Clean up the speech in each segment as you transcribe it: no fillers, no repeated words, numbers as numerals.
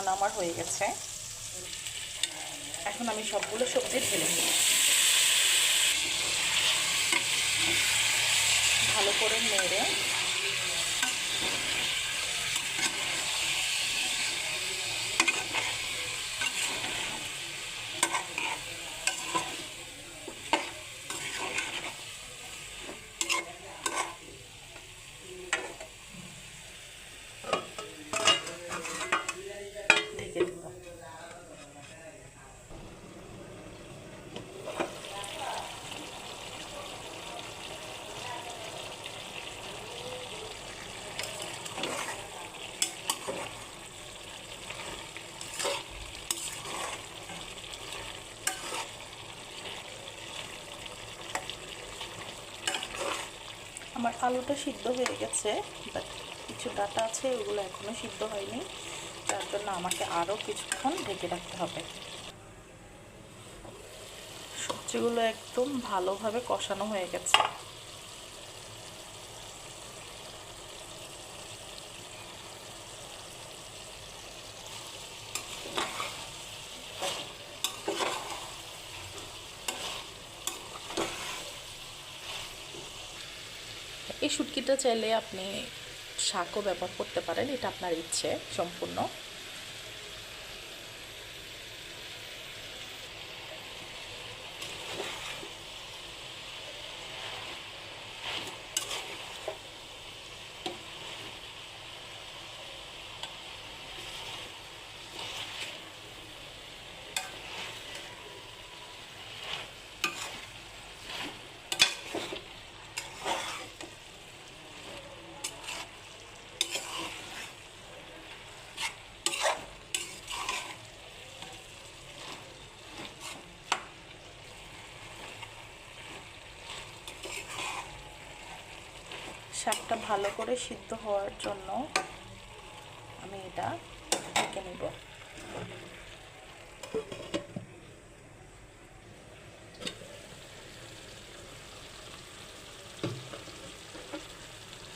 কষানো আমার হয়ে গেছে। এখন আমি সবগুলো সবজি ঢেলে নিই। ভালো করে নেড়ে ঢেকে দেব। আমার আলুটা সিদ্ধ হয়ে গেছে, বাট কিছু ডাটা আছে ওগুলো এখনও সিদ্ধ হয়নি, তার জন্য আমাকে আরও কিছুক্ষণ ঢেকে রাখতে হবে। সবজিগুলো একদম ভালোভাবে কষানো হয়ে গেছে। এই শুটকিটা চাইলে আপনি শাকও ব্যবহার করতে পারেন, এটা আপনার ইচ্ছে সম্পূর্ণ। শাকটা ভালো করে সিদ্ধ হওয়ার জন্য আমি এটা ঢেকে নিব।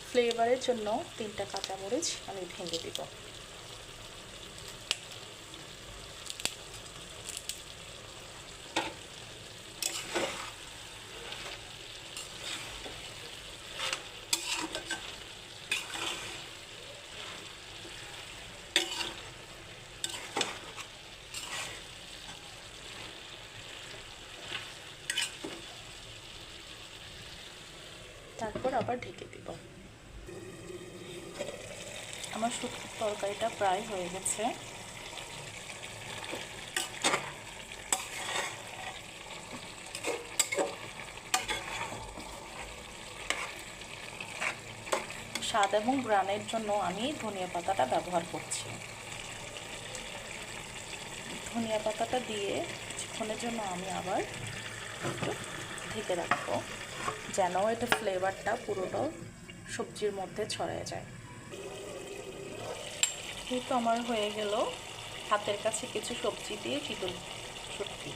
ফ্লেভারের জন্য 3টা কাঁচামরিচ আমি ভেঙে দিব। তারপর আবার ঢেকে দিব। আমার শুটকির তরকারিটা প্রায় হয়ে গেছে। স্বাদ এবং ঘ্রাণের জন্য আমি ধনিয়া পাতাটা ব্যবহার করছি। ধনিয়া পাতাটা দিয়ে কিছুক্ষণের জন্য আমি আবার একটু ঢেকে রাখবো, যেন এটা ফ্লেভারটা পুরোটা সবজির মধ্যে ছড়ায় যায়। এই তো আমার হয়ে গেল হাতের কাছে কিছু সবজি দিয়ে চিতল শুটকি।